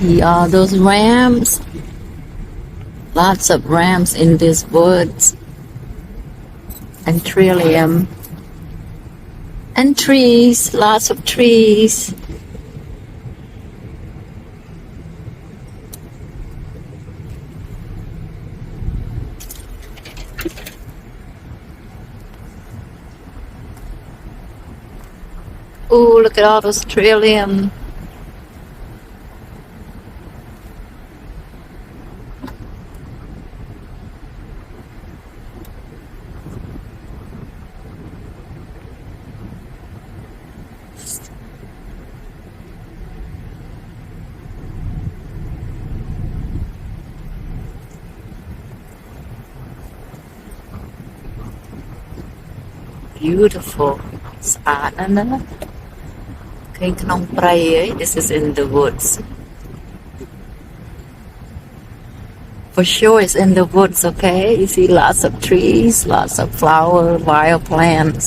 See all those rams? Lots of rams in these woods. And trillium. And trees, lots of trees. Ooh, look at all those trillium. Beautiful. ស្អាតណាស់ណាឃើញក្នុងព្រៃហី This is in the woods. For sure it's in the woods, okay? You see lots of trees, lots of flower, wild plants.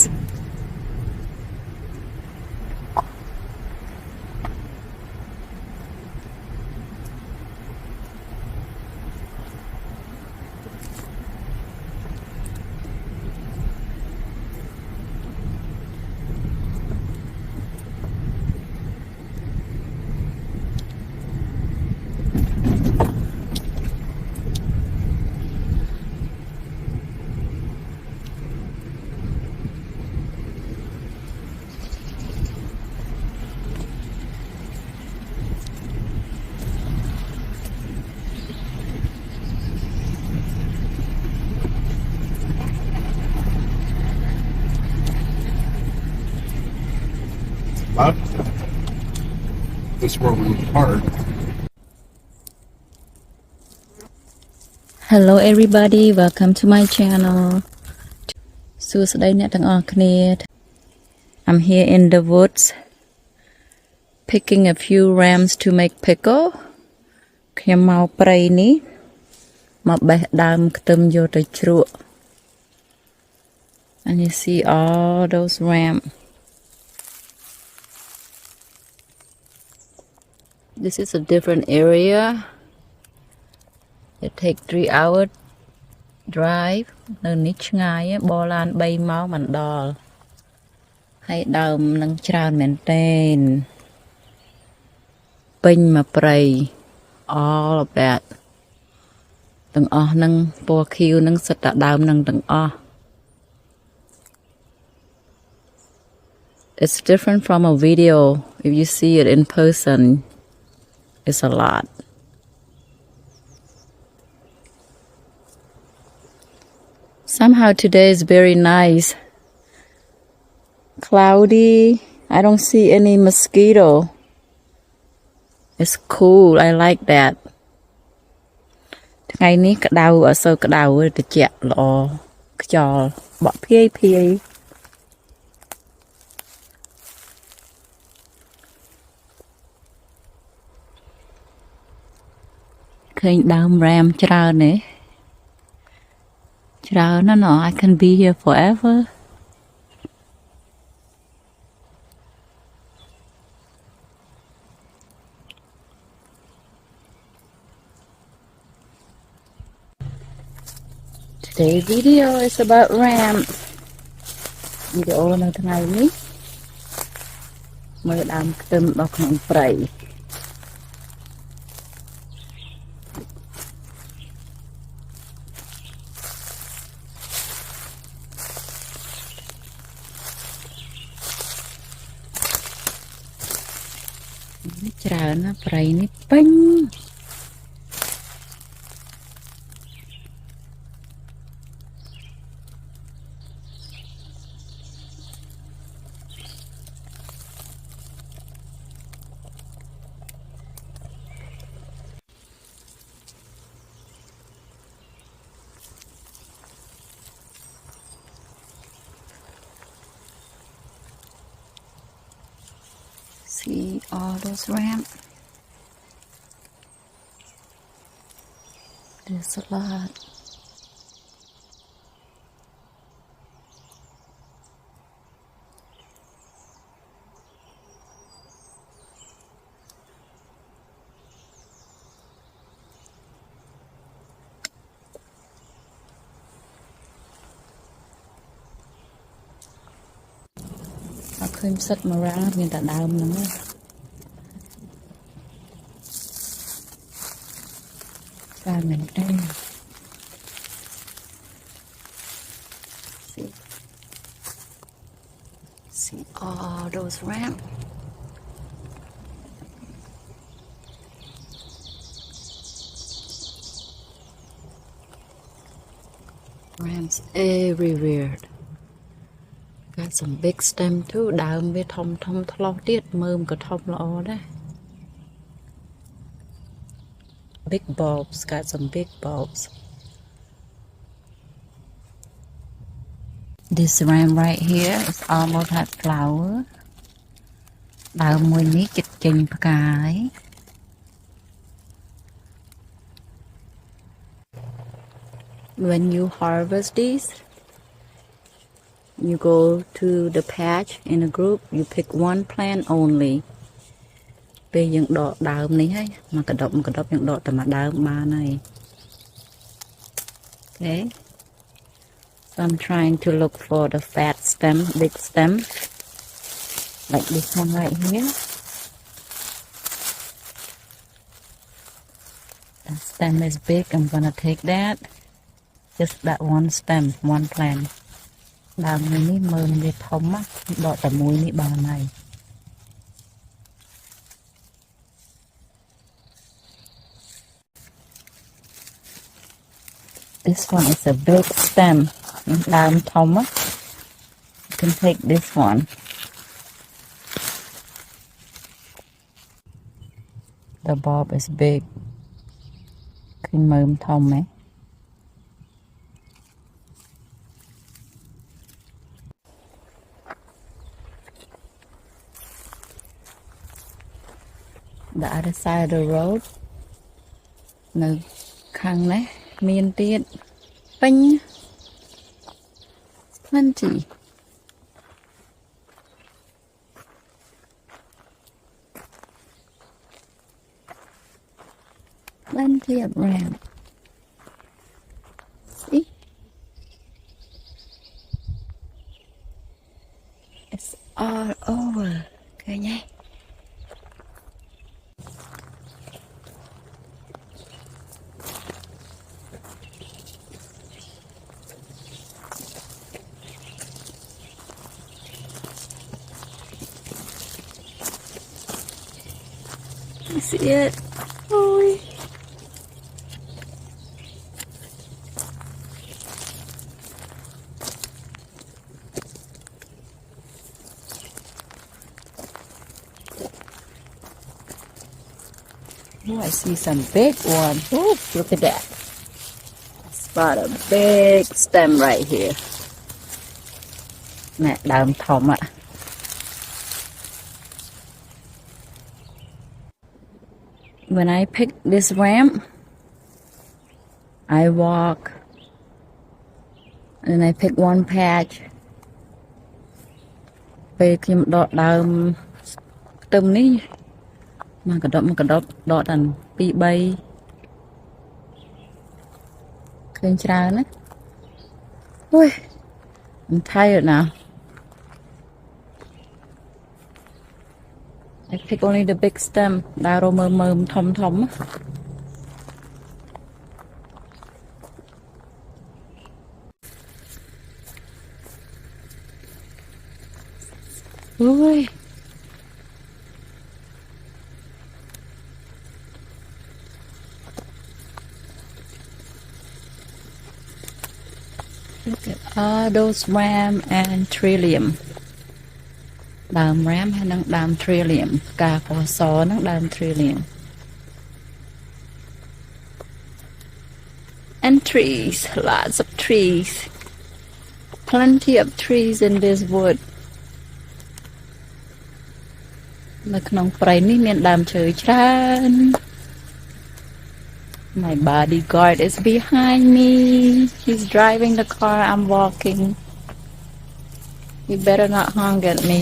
This is where we park. Hello everybody, welcome to my channel. សួស្តីអ្នកទាំងអស់គ្នា I'm here in the woods picking a few rams to make pickle. ខ្ញុំមកព្រៃនេះមកបេះដើមខ្ទឹមយកទៅជ្រក់ And you see all those rams. This is a different area. It take 3 hours drive. នៅនេះឆ្ងាយបរឡាន3ម៉ោងមិនដល់ហើយដើមនឹងច្រើនមែនទែនពេញមកព្រៃ all of that ទាំងអស់នឹងពណ៌ខៀវនឹងសិតតែដើមនឹងទាំងអស់ It's different from a video. If you see it in person, it's a lot. Somehow today is very nice. Cloudy. I don't see any mosquito. It's cool. I like that. ថ្ងៃនេះក្តៅអត់សូវក្តៅទេត្រជាក់ល្អខ្យល់បក់ភាយភាយ ឃើញដើម ram ច្រើនទេច្រើនណាស់ I can be here forever. Today's video is about ram. វីដេអូនៅថ្ងៃនេះមើលដើមខ្ទឹមរបស់ក្នុងព្រៃ ច្រើនណាស់ព្រៃនេះពេញ See all those ramps. There's a lot. khơi sắt mà ra người ta đào mình á. Và mình đây. See all those ramps. Ramps everywhere. Got some big stem too. Đào với thông thlo tiết mơm có thông lo đấy. Big bulbs, got some big bulbs. This ram right here is almost had flower. Đào mùi ní chịch chình cái. When you harvest these, you go to the patch in a group, you pick one plant only. Về những đọt đào này hay, mà cái đọt những đọt mà đào ba này. Okay. So I'm trying to look for the fat stem, big stem, like this one right here. That stem is big. I'm gonna take that. Just that one stem, one plant. Đào này ní mờn để thông á, đọt tầm mũi ní bà này. This one is a big stem. Đào thông á. You can take this one. The bulb is big. Kinh mờm thông ấy. The other side of the road.នៅខាងនេះមានទៀតពេញ plenty. Plenty of ram. See? It's all over. Okay, nhé. See it? Oh. Oh, I see some big one. Oh, look at that. Spot a big stem right here. Mẹ đào thông ạ. When I pick this ramp, I walk and I pick one patch. Về khi đọt đào tùm ní mà cái đọt thành bị bay khơi trà nữa. Ui, I'm tired now. I pick only the big stem. Đào rô mơm thông. Ui. Look at all those ram and trillium. Đàm ram hay năng đàm trillium. Cà phò sò năng đàm trillium. And trees. Lots of trees. Plenty of trees in this wood.នៅក្នុងព្រៃនេះមានដើមឈើច្រើន. My bodyguard is behind me. He's driving the car. I'm walking. You better not honk at me.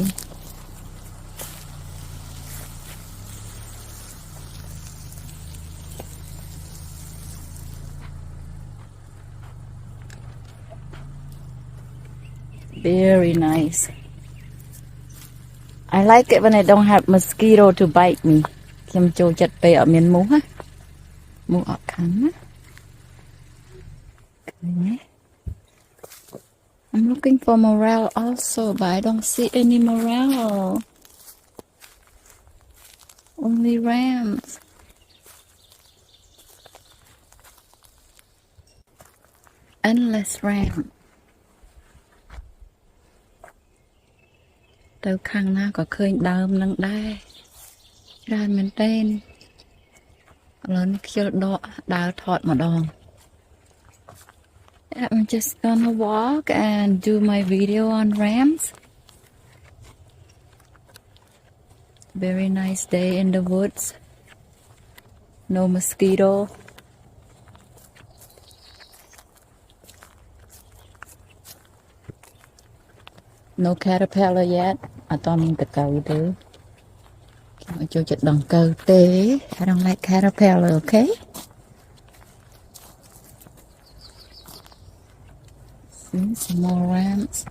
Very nice. I like it when I don't have mosquito to bite me. Kim cho chặt pe ở miền mú ha. Mú ở khăn á. I'm looking for morale also, but I don't see any morale. Only rams. Endless ram. Từ khăn na có khơi đơm nâng đai. Ra mình tên. Lớn kia đào thọt một đòn. I'm just gonna walk and do my video on rams. Very nice day in the woods. No mosquito. No caterpillar yet. I don't need the cow do. I don't like caterpillar, okay? See some more rams.